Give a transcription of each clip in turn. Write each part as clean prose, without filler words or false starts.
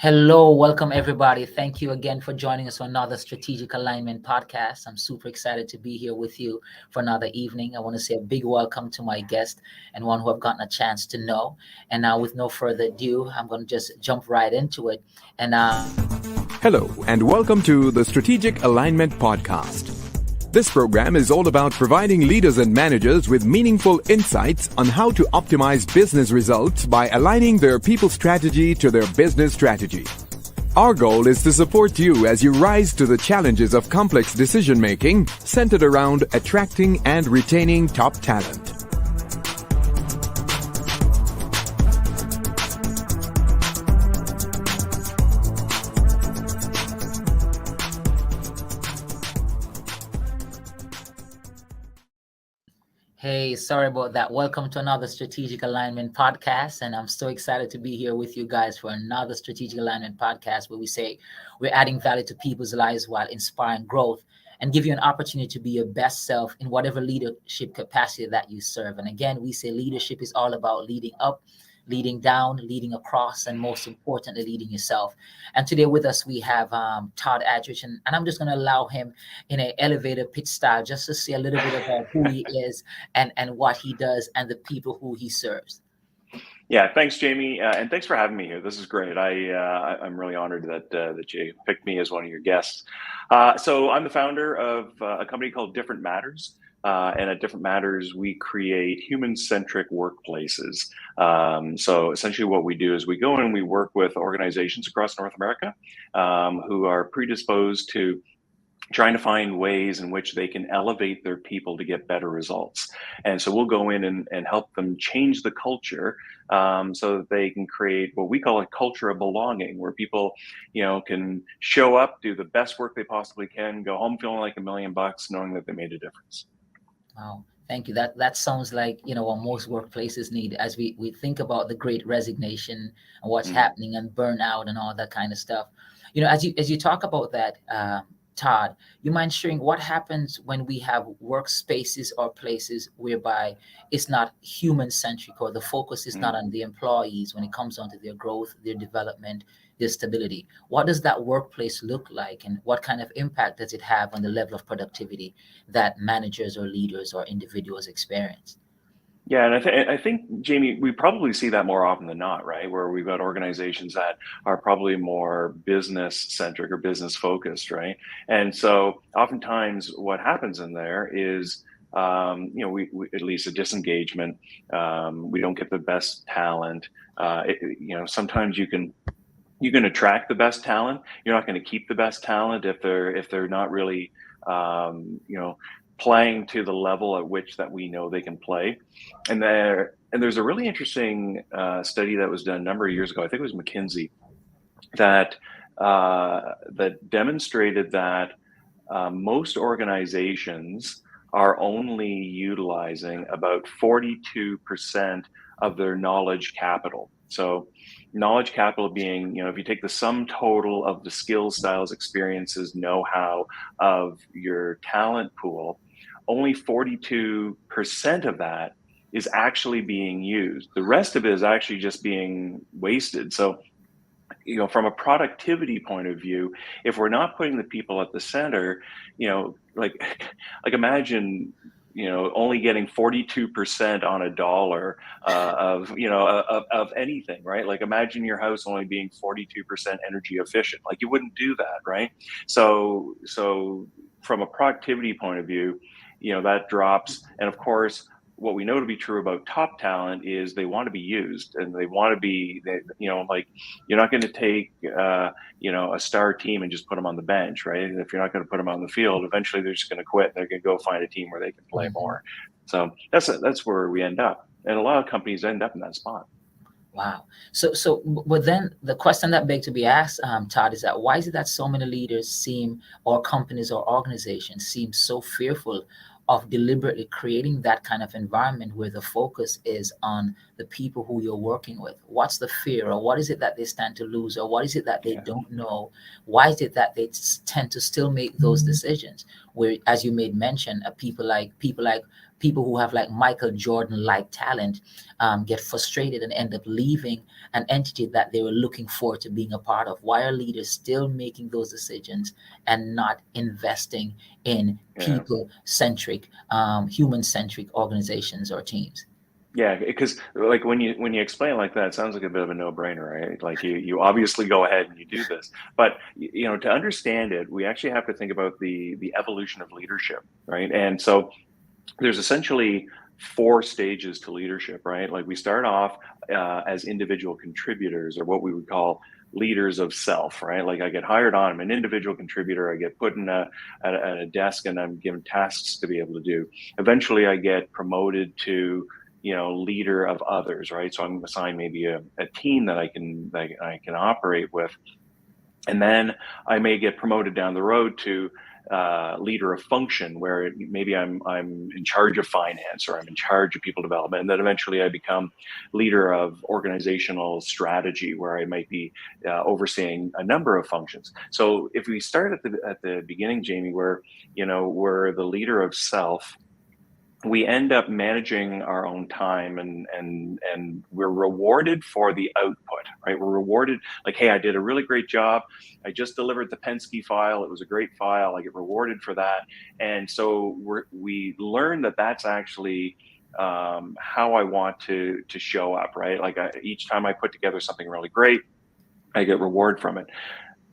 Hello, welcome everybody. Thank you again for joining us for another Strategic Alignment podcast. I'm super excited to be here with you for another evening. I want to say a big welcome to my guest and one who I've gotten a chance to know. And now, with no further ado, I'm going to just jump right into it. And Hello, and welcome to the Strategic Alignment Podcast. This program is all about providing leaders and managers with meaningful insights on how to optimize business results by aligning their people strategy to their business strategy. Our goal is to support you as you rise to the challenges of complex decision making centered around attracting and retaining top talent. Hey, sorry about that. Welcome to another Strategic Alignment podcast. And I'm so excited to be here with you guys for another Strategic Alignment podcast where we say we're adding value to people's lives while inspiring growth and give you an opportunity to be your best self in whatever leadership capacity that you serve. And again, we say leadership is all about leading up, leading down, leading across, and most importantly, leading yourself. And today with us, we have Todd Attridge, and I'm just going to allow him in an elevator pitch style just to say a little bit about who he is and what he does and the people who he serves. Yeah, thanks, Jamie, and thanks for having me here. This is great. I'm really honored that you picked me as one of your guests. So I'm the founder of a company called DIFFERENTMATTERS. And at Different Matters, we create human-centric workplaces. So essentially what we do is we go in and we work with organizations across North America who are predisposed to trying to find ways in which they can elevate their people to get better results. And so we'll go in and help them change the culture so that they can create what we call a culture of belonging, where people, can show up, do the best work they possibly can, go home feeling like $1 million, knowing that they made a difference. Wow. Thank you. That sounds like, what most workplaces need as we think about the great resignation and what's happening and burnout and all that kind of stuff. As you talk about that, Todd, you mind sharing what happens when we have workspaces or places whereby it's not human-centric, or the focus is not on the employees when it comes down to their growth, their development, their stability? What does that workplace look like, and what kind of impact does it have on the level of productivity that managers or leaders or individuals experience? Yeah, and I think, Jamie, we probably see that more often than not, right? Where we've got organizations that are probably more business centric or business focused, right? And so oftentimes what happens in there is, we at least a disengagement. We don't get the best talent. Sometimes you can attract the best talent. You're not going to keep the best talent if they're not really, playing to the level at which that we know they can play. And there's a really interesting study that was done a number of years ago. I think it was McKinsey that demonstrated that most organizations are only utilizing about 42% of their knowledge capital. So knowledge capital being, if you take the sum total of the skills, styles, experiences, know-how of your talent pool, only 42% of that is actually being used. The rest of it is actually just being wasted. So, from a productivity point of view, if we're not putting the people at the center, like imagine, only getting 42% on a dollar of anything, right? Like imagine your house only being 42% energy efficient. Like you wouldn't do that, right? So from a productivity point of view, that drops. And of course, what we know to be true about top talent is they want to be used, and they want to be, like you're not going to take, a star team and just put them on the bench, right? And if you're not going to put them on the field, eventually they're just going to quit. They're going to go find a team where they can play more. So that's where we end up. And a lot of companies end up in that spot. Wow. But then the question that begs to be asked, Todd, is that why is it that so many leaders or companies or organizations seem so fearful of deliberately creating that kind of environment where the focus is on the people who you're working with? What's the fear, or what is it that they stand to lose, or what is it that they don't know? Why is it that they tend to still make those decisions? Where, as you made mention, people who have like Michael Jordan like talent get frustrated and end up leaving an entity that they were looking forward to being a part of. Why are leaders still making those decisions and not investing in people-centric, human-centric organizations or teams? Yeah, because like when you explain it like that, it sounds like a bit of a no-brainer, right? Like you obviously go ahead and you do this, but to understand it, we actually have to think about the evolution of leadership, right? And so there's essentially 4 stages to leadership, right? Like we start off as individual contributors, or what we would call leaders of self, right? Like I get hired on, I'm an individual contributor, I get put in at a desk and I'm given tasks to be able to do. Eventually I get promoted to leader of others, right? So I'm assigned maybe a team that I can operate with, and then I may get promoted down the road to leader of function, where maybe I'm in charge of finance, or I'm in charge of people development, and then eventually I become leader of organizational strategy, where I might be overseeing a number of functions. So if we start at the beginning, Jamie, where we're the leader of self, we end up managing our own time, and we're rewarded for the output, right? We're rewarded like, hey, I did a really great job. I just delivered the Penske file. It was a great file. I get rewarded for that. And so we learn that that's actually how I want to show up, right? Like each time I put together something really great, I get reward from it.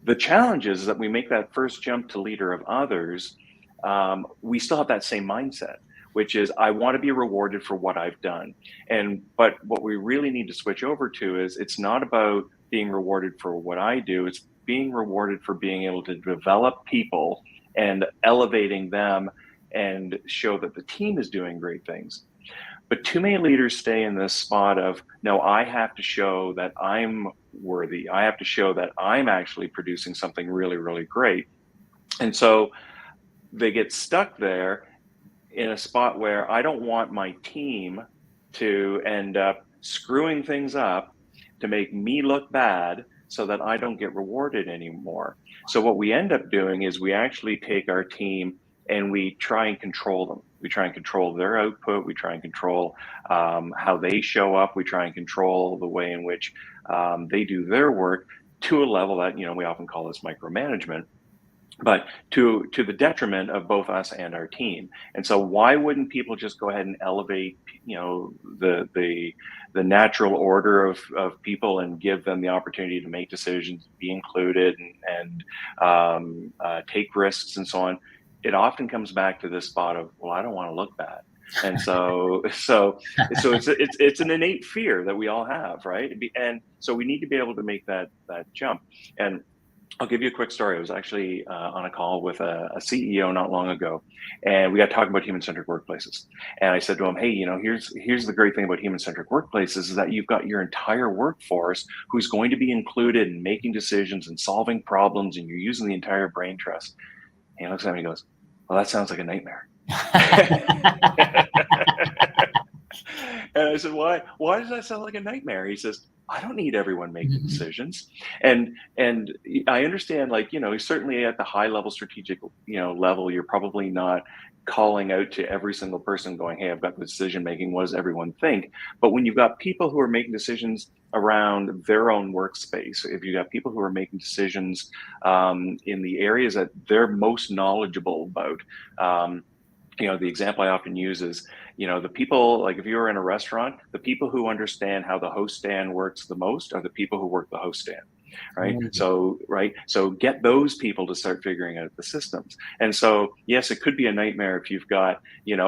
The challenge is that we make that first jump to leader of others. We still have that same mindset, which is I want to be rewarded for what I've done. But what we really need to switch over to is it's not about being rewarded for what I do, it's being rewarded for being able to develop people and elevating them and show that the team is doing great things. But too many leaders stay in this spot of, no, I have to show that I'm worthy. I have to show that I'm actually producing something really, really great. And so they get stuck there in a spot where I don't want my team to end up screwing things up to make me look bad so that I don't get rewarded anymore. So what we end up doing is we actually take our team and we try and control them. We try and control their output. We try and control how they show up. We try and control the way in which they do their work, to a level that, we often call this micromanagement, but to the detriment of both us and our team. And so why wouldn't people just go ahead and elevate, the natural order of people, and give them the opportunity to make decisions, be included, and take risks and so on? It often comes back to this spot of, well, I don't want to look bad. And so it's an innate fear that we all have, right? And so we need to be able to make that jump. And I'll give you a quick story. I was actually on a call with a CEO not long ago, and we got talking about human-centric workplaces. And I said to him, hey, here's the great thing about human-centric workplaces is that you've got your entire workforce who's going to be included in making decisions and solving problems, and you're using the entire brain trust. And he looks at me and he goes, well, that sounds like a nightmare. And I said, why does that sound like a nightmare? He says, I don't need everyone making decisions. And I understand, like, certainly at the high level strategic, level, you're probably not calling out to every single person going, hey, I've got the decision making, what does everyone think? But when you've got people who are making decisions around their own workspace, if you've got people who are making decisions in the areas that they're most knowledgeable about, the example I often use is, the people, like if you were in a restaurant, the people who understand how the host stand works the most are the people who work the host stand, right? Mm-hmm. So get those people to start figuring out the systems. And so, yes, it could be a nightmare if you've got,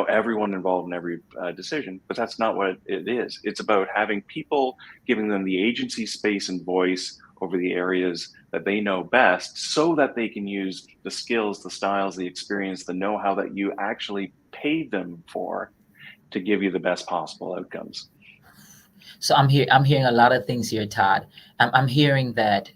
everyone involved in every decision, but that's not what it is. It's about having people, giving them the agency, space, and voice over the areas that they know best, so that they can use the skills, the styles, the experience, the know-how that you actually paid them for to give you the best possible outcomes. So I'm hearing a lot of things here, Todd. I'm hearing that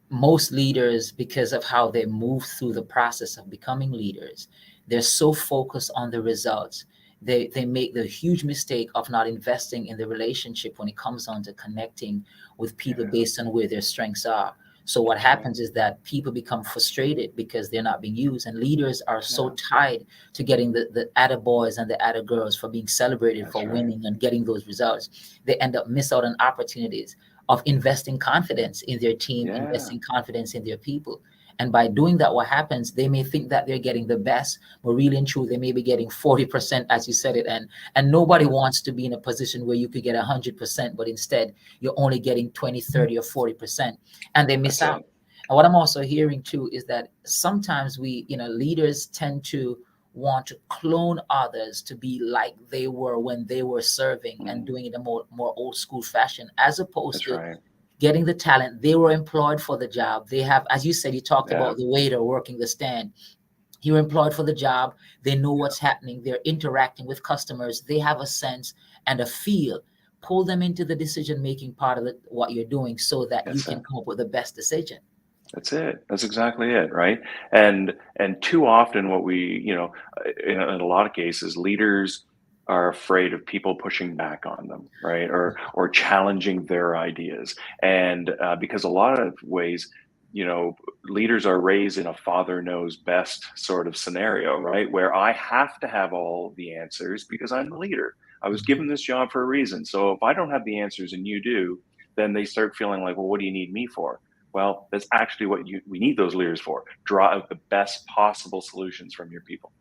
most leaders, because of how they move through the process of becoming leaders, they're so focused on the results. they make the huge mistake of not investing in the relationship when it comes on to connecting with people based on where their strengths are. So what happens is that people become frustrated because they're not being used, and leaders are so tied to getting the attaboys and the attagirls for being celebrated for winning and getting those results. They end up miss out on opportunities of investing confidence in their team, investing confidence in their people. And by doing that, what happens, they may think that they're getting the best, but really and truly, they may be getting 40%, as you said it. And nobody wants to be in a position where you could get 100%, but instead you're only getting 20, 30, or 40%, and they miss out. And what I'm also hearing too is that sometimes leaders tend to want to clone others to be like they were when they were serving and doing it in a more old school fashion, as opposed to getting the talent. They were employed for the job. They have, as you said, you talked about the waiter working the stand. You're employed for the job. They know what's happening. They're interacting with customers. They have a sense and a feel. Pull them into the decision-making part of what you're doing so that you can come up with the best decision. That's it. That's exactly it, right? And too often what we, in a lot of cases, leaders are afraid of people pushing back on them, right? Or challenging their ideas. And because a lot of ways, leaders are raised in a father knows best sort of scenario, right? Where I have to have all the answers because I'm the leader. I was given this job for a reason. So if I don't have the answers and you do, then they start feeling like, well, what do you need me for? Well, that's actually what we need those leaders for. Draw out the best possible solutions from your people.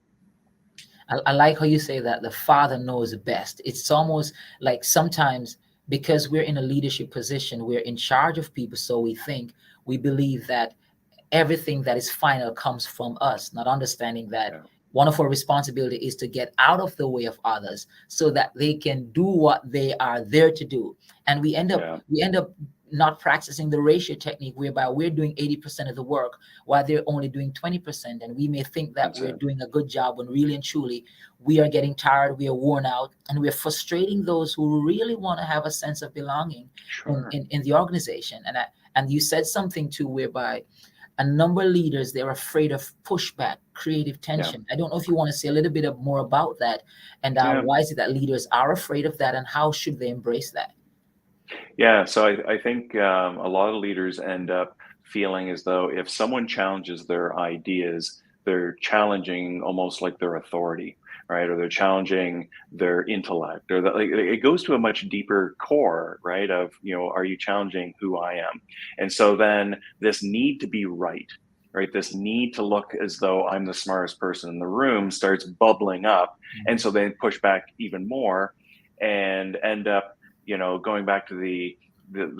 I like how you say that the father knows best. It's almost like sometimes because we're in a leadership position, we're in charge of people. So we believe that everything that is final comes from us, not understanding that one of our responsibility is to get out of the way of others so that they can do what they are there to do. And we end up not practicing the ratio technique whereby we're doing 80% of the work while they're only doing 20%. And we may think that we're doing a good job when really and truly we are getting tired, we are worn out, and we're frustrating those who really want to have a sense of belonging in the organization. And you said something too whereby a number of leaders, they're afraid of pushback, creative tension. I don't know if you want to say a little bit more about that, and why is it that leaders are afraid of that, and how should they embrace that? Yeah, so I think a lot of leaders end up feeling as though if someone challenges their ideas, they're challenging almost like their authority, right? Or they're challenging their intellect, or that like it goes to a much deeper core, right? Of are you challenging who I am? And so then this need to be right, this need to look as though I'm the smartest person in the room starts bubbling up, and so they push back even more, and end up going back to the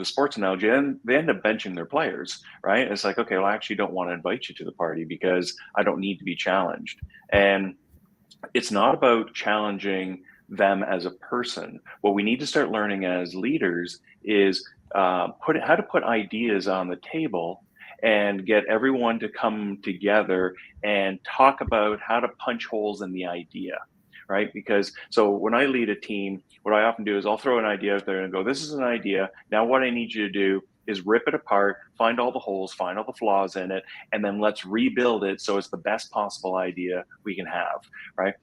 sports analogy, and they end up benching their players, right? It's like, okay, well, I actually don't want to invite you to the party because I don't need to be challenged. And it's not about challenging them as a person. What we need to start learning as leaders is how to put ideas on the table and get everyone to come together and talk about how to punch holes in the idea. Right? Because so when I lead a team, what I often do is I'll throw an idea out there and go, this is an idea. Now what I need you to do is rip it apart, find all the holes, find all the flaws in it, and then let's rebuild it so it's the best possible idea we can have, right?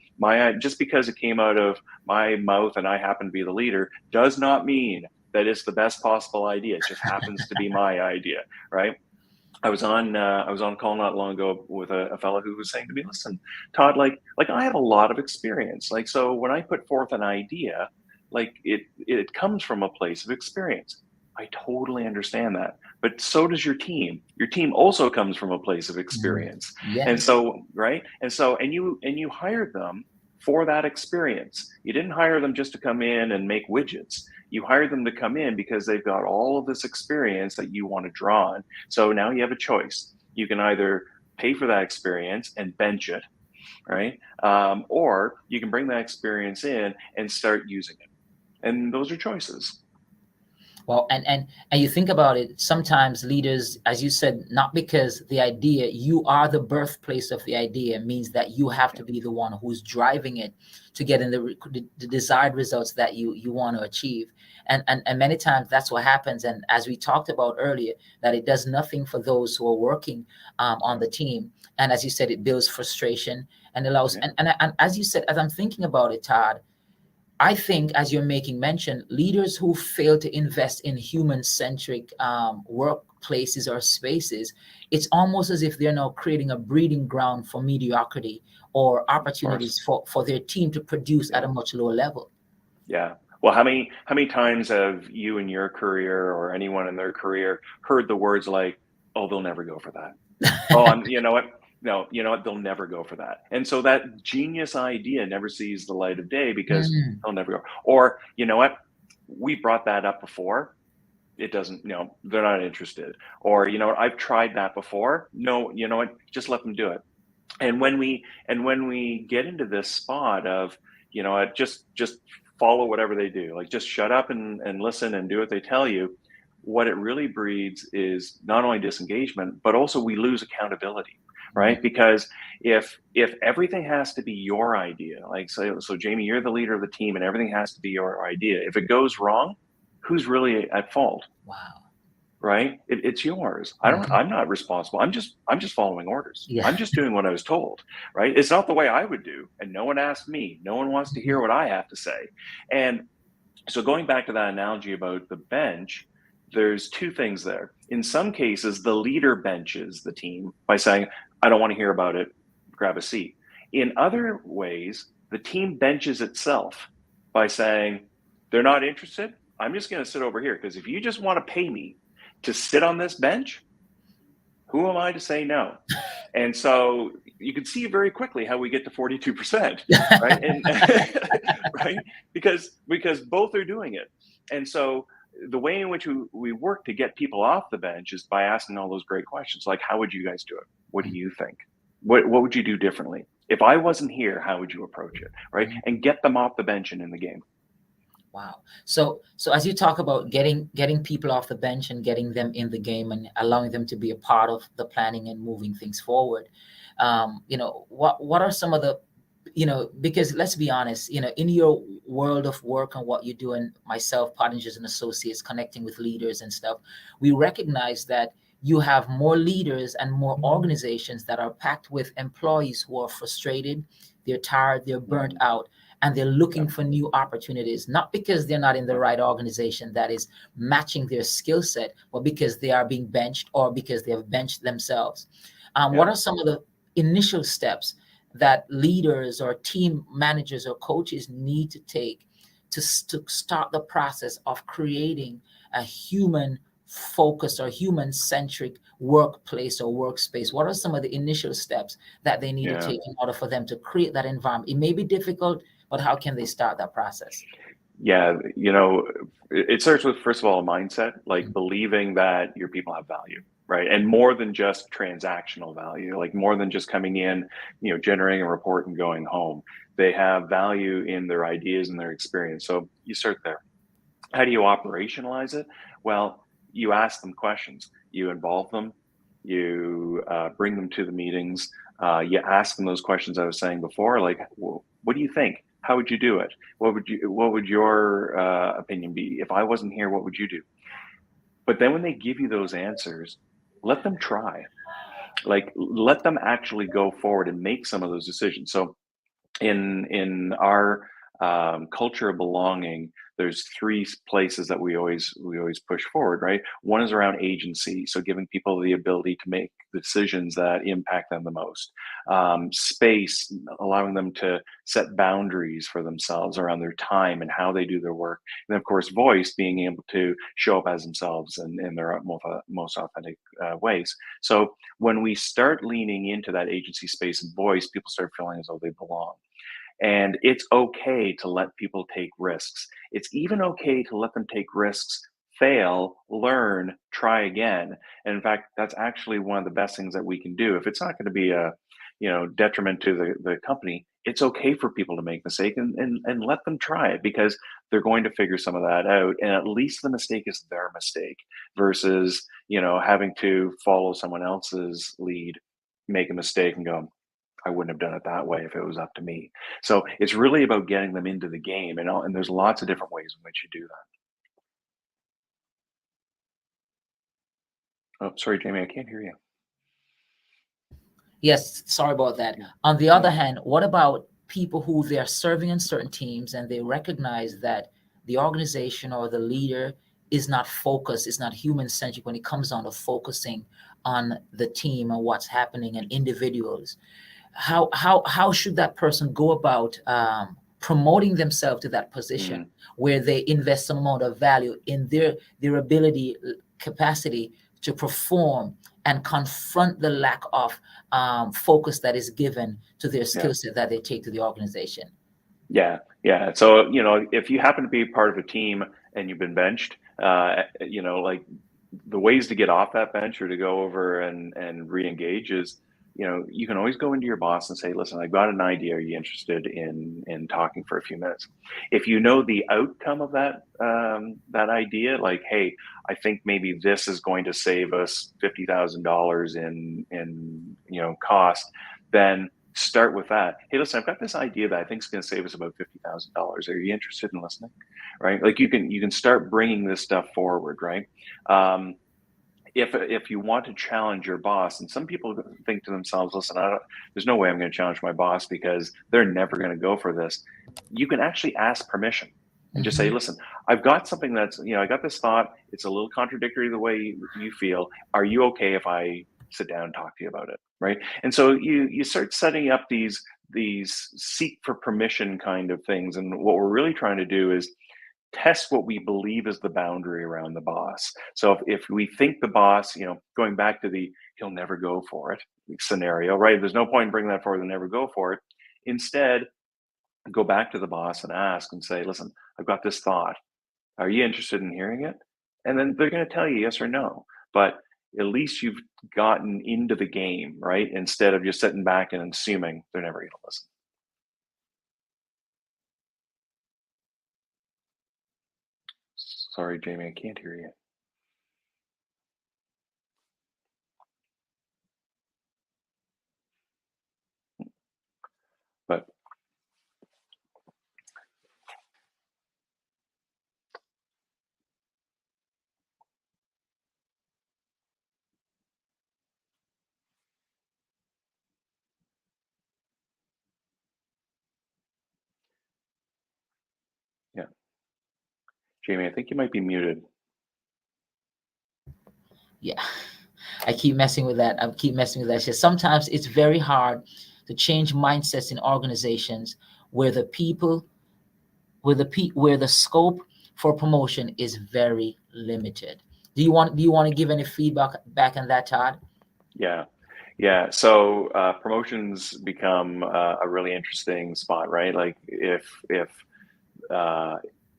Just because it came out of my mouth and I happen to be the leader does not mean that it's the best possible idea. It just happens to be my idea, right? I was on a call not long ago with a fellow who was saying to me, listen, Todd, like I have a lot of experience. Like, so when I put forth an idea, like it comes from a place of experience. I totally understand that. But so does your team. Your team also comes from a place of experience. Yes. And so, right. And you hired them for that experience. You didn't hire them just to come in and make widgets. You hired them to come in because they've got all of this experience that you want to draw on. So now you have a choice. You can either pay for that experience and bench it, right? Or you can bring that experience in and start using it. And those are choices. Well, and you think about it, sometimes leaders, as you said, not because the idea, you are the birthplace of the idea, means that you have to be the one who's driving it to get in the desired results that you want to achieve. And many times that's what happens. And as we talked about earlier, that it does nothing for those who are working on the team. And as you said, it builds frustration. and allows, Yeah. and as you said, as I'm thinking about it, Todd, I think, as you're making mention, leaders who fail to invest in human-centric workplaces or spaces, it's almost as if they're now creating a breeding ground for mediocrity or Of course. opportunities for their team to produce at Yeah. a much lower level. Yeah. Well, how many times have you in your career or anyone in their career heard the words like, "Oh, they'll never go for that." Oh, you know what? No, you know what? They'll never go for that. And so that genius idea never sees the light of day because Mm, they'll never go. Or, you know what? We brought that up before. It doesn't, they're not interested. Or, you know what? I've tried that before. No, you know what? Just let them do it. And when we get into this spot of, just follow whatever they do, like just shut up and listen and do what they tell you, what it really breeds is not only disengagement, but also we lose accountability, mm, right? Because if everything has to be your idea, like so Jamie, you're the leader of the team and everything has to be your idea. If it goes wrong, who's really at fault? wow. Right? It's yours. Mhm. I'm not responsible. I'm just following orders. Yeah. I'm just doing what I was told, right? It's not the way I would do, and no one asked me. No one wants to hear Mhm. what I have to say. And so going back to that analogy about the bench, there's two things there. In some cases, the leader benches the team by saying, "I don't want to hear about it. Grab a seat." In other ways, the team benches itself by saying, "They're not interested. I'm just going to sit over here because if you just want to pay me to sit on this bench, who am I to say no?" And so you can see very quickly how we get to 42%, right? And right, because both are doing it. And so the way in which we work to get people off the bench is by asking all those great questions, like, how would you guys do it? What do you think? What would you do differently? If I wasn't here, how would you approach it? Right? Mhm. And get them off the bench and in the game. Wow. So as you talk about getting people off the bench and getting them in the game and allowing them to be a part of the planning and moving things forward, what are some of the, because let's be honest, in your world of work and what you do, and myself, Pottingers and Associates, connecting with leaders and stuff, we recognize that you have more leaders and more organizations that are packed with employees who are frustrated, they're tired, they're burnt Mhm. out, and they're Yeah, looking for new opportunities, not because they're not in the yeah, right organization that is matching their skill set, but because they are being benched or because they have benched themselves. What yeah. are some of the initial steps that leaders or team managers or coaches need to take to start the process of creating a human focused or human centric workplace or workspace? What are some of the initial steps that they need to Yeah. take in order for them to create that environment? It may be difficult, but how can they start that process? Yeah, it starts with, first of all, a mindset, like Mm, believing that your people have value, right? And more than just transactional value, like more than just coming in, generating a report and going home. They have value in their ideas and their experience. So you start there. How do you operationalize it? Well, you ask them questions, you involve them, you bring them to the meetings, you ask them those questions I was saying before, like, what do you think? How would you do it? What would your opinion be? If I wasn't here, what would you do? But then when they give you those answers, let them try. Like, let them actually go forward and make some of those decisions. So in our culture of belonging, there's three places that we always push forward, right? One is around agency, so giving people the ability to make decisions that impact them the most. Space, allowing them to set boundaries for themselves around their time and how they do their work. And of course, voice, being able to show up as themselves in their most authentic ways. So when we start leaning into that agency, space, and voice, people start feeling as though they belong. And it's okay to let people take risks. It's even okay to let them take risks, fail, learn, try again. And in fact, that's actually one of the best things that we can do. If it's not going to be a detriment to the company, it's okay for people to make mistakes and let them try it because they're going to figure some of that out. And at least the mistake is their mistake versus, having to follow someone else's lead, make a mistake and go, I wouldn't have done it that way if it was up to me. So it's really about getting them into the game, and there's lots of different ways in which you do that. Oh, sorry, Jamie, I can't hear you. Yes, sorry about that. Yeah. On the other hand, what about people who they are serving in certain teams and they recognize that the organization or the leader is not focused, is not human-centric when it comes down to focusing on the team and what's happening and individuals? How should that person go about promoting themselves to that position where they invest some amount of value in their ability, capacity to perform and confront the lack of focus that is given to their Yeah. skill set that they take to the organization? Yeah, yeah. So, if you happen to be part of a team and you've been benched, like the ways to get off that bench or to go over and re-engage is, you can always go into your boss and say, listen, I've got an idea. Are you interested in talking for a few minutes? If you know the outcome of that idea, like, hey, I think maybe this is going to save us $50,000 in cost, then start with that. Hey, listen, I've got this idea that I think is going to save us about $50,000. Are you interested in listening? Right? Like you can start bringing this stuff forward, right? If you want to challenge your boss, and some people think to themselves, listen, there's no way I'm going to challenge my boss because they're never going to go for this. You can actually ask permission and just say, listen, I've got something that's, I got this thought. It's a little contradictory the way you feel. Are you okay if I sit down and talk to you about it? Right. And so you start setting up these seek for permission kind of things. And what we're really trying to do is test what we believe is the boundary around the boss. So if we think the boss, going back to the he'll never go for it scenario, right? There's no point in bringing that forward, they'll never go for it. Instead, go back to the boss and ask and say, listen, I've got this thought. Are you interested in hearing it? And then they're going to tell you yes or no. But at least you've gotten into the game, right? Instead of just sitting back and assuming they're never going to listen. Sorry, Jamie, I can't hear you. But yeah, Jamie, I think you might be muted. Yeah, I keep messing with that. So sometimes it's very hard to change mindsets in organizations where the people, where the scope for promotion is very limited. Do you want to give any feedback back on that, Todd? Yeah. So promotions become a really interesting spot, right? Like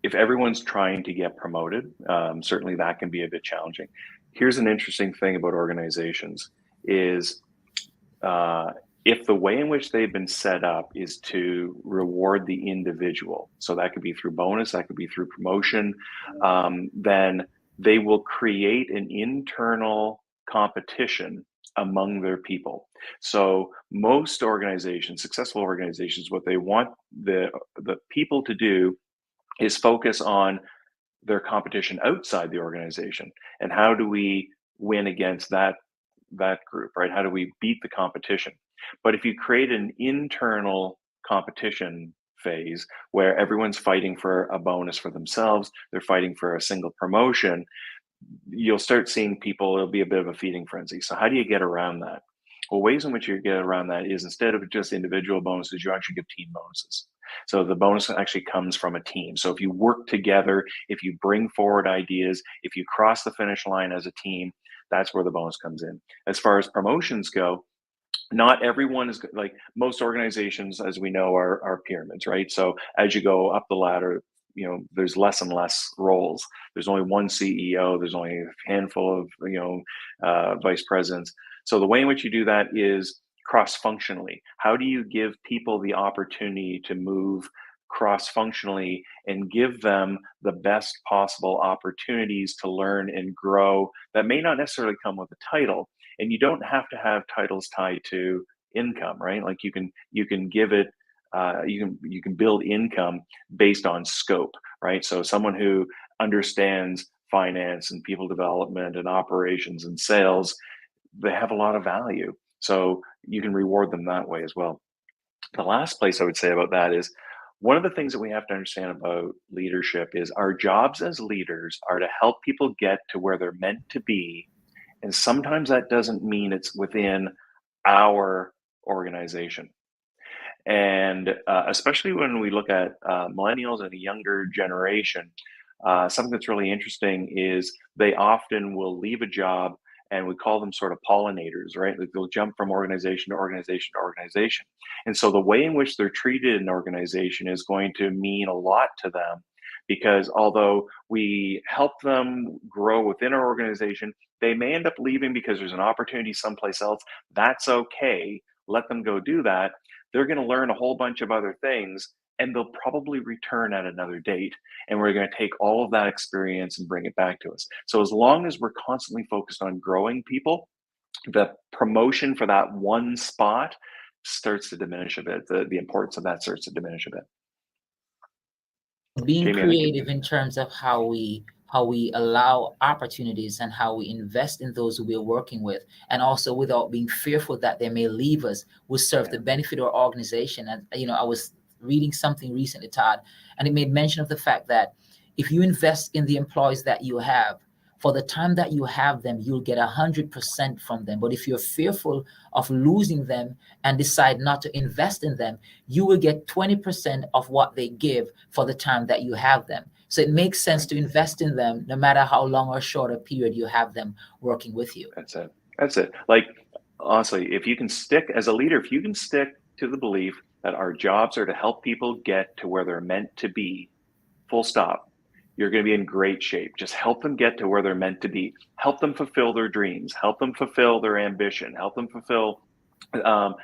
if everyone's trying to get promoted, certainly that can be a bit challenging. Here's an interesting thing about organizations is if the way in which they've been set up is to reward the individual, so that could be through bonus, that could be through promotion, then they will create an internal competition among their people. So most organizations, successful organizations, what they want the people to do is focus on their competition outside the organization and how do we win against that group, right? How do we beat the competition? But if you create an internal competition phase where everyone's fighting for a bonus for themselves, they're fighting for a single promotion, you'll start seeing people, it'll be a bit of a feeding frenzy. So how do you get around that? Well, ways in which you get around that is instead of just individual bonuses, you actually give team bonuses. So the bonus actually comes from a team. So if you work together, if you bring forward ideas, if you cross the finish line as a team, that's where the bonus comes in. As far as promotions go, not everyone is like most organizations, as we know, are pyramids, right? So as you go up the ladder, there's less and less roles. There's only one CEO. There's only a handful of vice presidents. So the way in which you do that is cross-functionally. How do you give people the opportunity to move cross-functionally and give them the best possible opportunities to learn and grow that may not necessarily come with a title? And you don't have to have titles tied to income, right? Like you can give it, you can build income based on scope, right? So someone who understands finance and people development and operations and sales, they have a lot of value. So you can reward them that way as well. The last place I would say about that is one of the things that we have to understand about leadership is our jobs as leaders are to help people get to where they're meant to be. And sometimes that doesn't mean it's within our organization. And especially when we look at millennials and a younger generation, something that's really interesting is they often will leave a job, and we call them sort of pollinators, right? Like they'll jump from organization to organization to organization. And so the way in which they're treated in an organization is going to mean a lot to them, because although we help them grow within our organization, they may end up leaving because there's an opportunity someplace else. That's okay. Let them go do that. They're going to learn a whole bunch of other things, and they'll probably return at another date. And we're going to take all of that experience and bring it back to us. So as long as we're constantly focused on growing people, the promotion for that one spot starts to diminish a bit. The importance of that starts to diminish a bit. Being Jamie, I think creative in terms of how we allow opportunities and how we invest in those who we're working with, and also without being fearful that they may leave us, will serve the benefit of our organization. And I was reading something recently, Todd, and it made mention of the fact that if you invest in the employees that you have, for the time that you have them, you'll get 100% from them. But if you're fearful of losing them and decide not to invest in them, you will get 20% of what they give for the time that you have them. So it makes sense to invest in them no matter how long or short a period you have them working with you. That's it. That's it. Like, honestly, if you can stick as a leader, if you can stick to the belief that our jobs are to help people get to where they're meant to be, full stop, you're going to be in great shape. Just help them get to where they're meant to be. Help them fulfill their dreams. Help them fulfill their ambition. Help them fulfill, their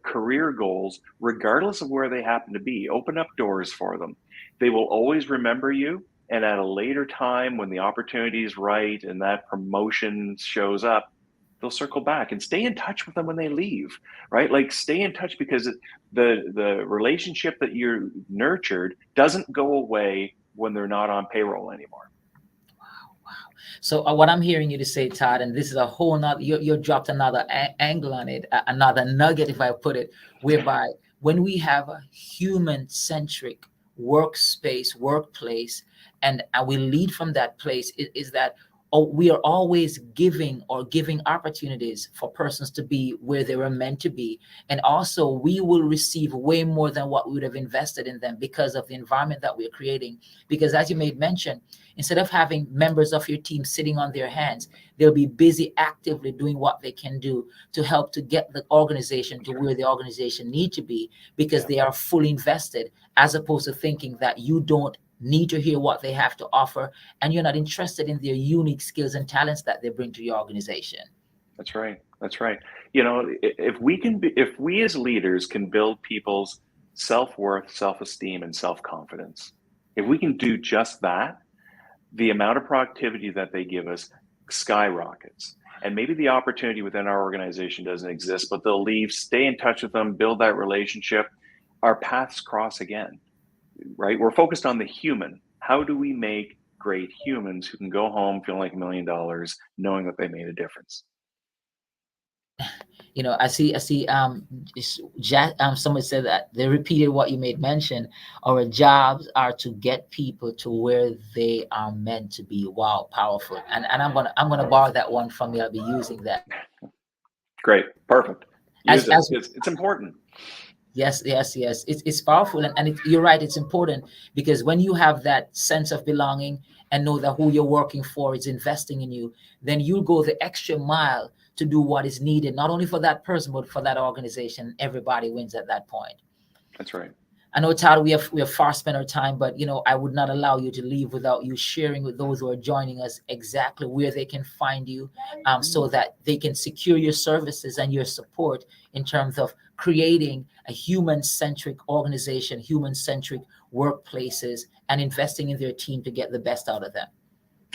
career goals, regardless of where they happen to be. Open up doors for them. They will always remember you. And at a later time, when the opportunity is right and that promotion shows up, they'll circle back, and stay in touch with them when they leave, right? Like, stay in touch, because the relationship that you're nurtured doesn't go away when they're not on payroll anymore. So what I'm hearing you to say, Todd, and this is a whole nother, you dropped another angle on it, another nugget, if I put it, whereby when we have a human-centric workspace, workplace, and we lead from that place, is that we are always giving opportunities for persons to be where they were meant to be. And also we will receive way more than what we would have invested in them because of the environment that we're creating. Because as you made mention, instead of having members of your team sitting on their hands, they'll be busy actively doing what they can do to help to get the organization to where the organization need to be, because they are fully invested, as opposed to thinking that you don't need to hear what they have to offer, and you're not interested in their unique skills and talents that they bring to your organization. That's right. That's right. If we as leaders can build people's self-worth, self-esteem, and self-confidence, if we can do just that, the amount of productivity that they give us skyrockets. And maybe the opportunity within our organization doesn't exist, but they'll leave, stay in touch with them, build that relationship. Our paths cross again, right? We're focused on the human. How do we make great humans who can go home feeling like $1 million, knowing that they made a difference? I see someone said that they repeated what you made mention. Our jobs are to get people to where they are meant to be. Wow, powerful. And I'm gonna borrow that one from you. I'll be using that. Great, perfect. Use it. It's important. Yes. It's powerful, and you're right. It's important, because when you have that sense of belonging and know that who you're working for is investing in you, then you'll go the extra mile to do what is needed, not only for that person, but for that organization. Everybody wins at that point. That's right. I know, Todd, we have far spent our time, but I would not allow you to leave without you sharing with those who are joining us exactly where they can find you, so that they can secure your services and your support in terms of creating a human-centric organization, human-centric workplaces, and investing in their team to get the best out of them.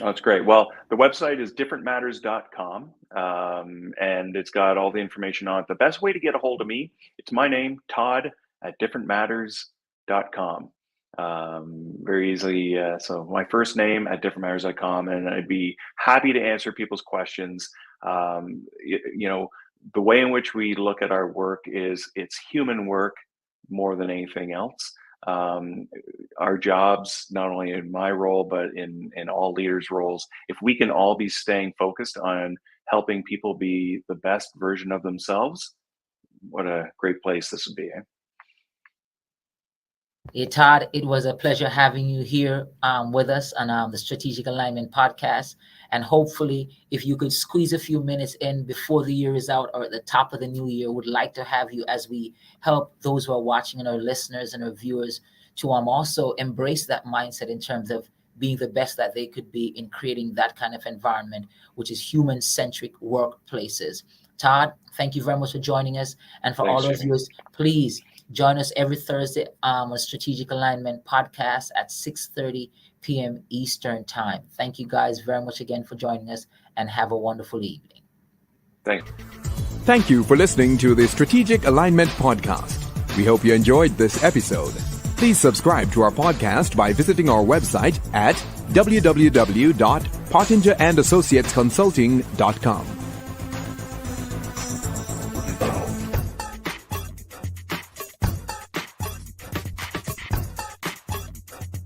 Oh, that's great. Well, the website is differentmatters.com, and it's got all the information on it. The best way to get a hold of me, it's my name, Todd, at differentmatters.com. very easily. So my first name at differentmatters.com, and I'd be happy to answer people's questions. The way in which we look at our work is it's human work more than anything else. Our jobs, not only in my role, but in all leaders' roles, if we can all be staying focused on helping people be the best version of themselves, what a great place this would be. Hey, Todd, it was a pleasure having you here with us on the Strategic Alignment Podcast. And hopefully, if you could squeeze a few minutes in before the year is out or at the top of the new year, would like to have you as we help those who are watching and our listeners and our viewers to also embrace that mindset in terms of being the best that they could be in creating that kind of environment, which is human-centric workplaces. Todd, thank you very much for joining us. And for all those viewers, please join us every Thursday on Strategic Alignment Podcast at 6:30 p.m. Eastern Time. Thank you guys very much again for joining us, and have a wonderful evening. Thanks. Thank you for listening to the Strategic Alignment Podcast. We hope you enjoyed this episode. Please subscribe to our podcast by visiting our website at www.pottingerandassociatesconsulting.com.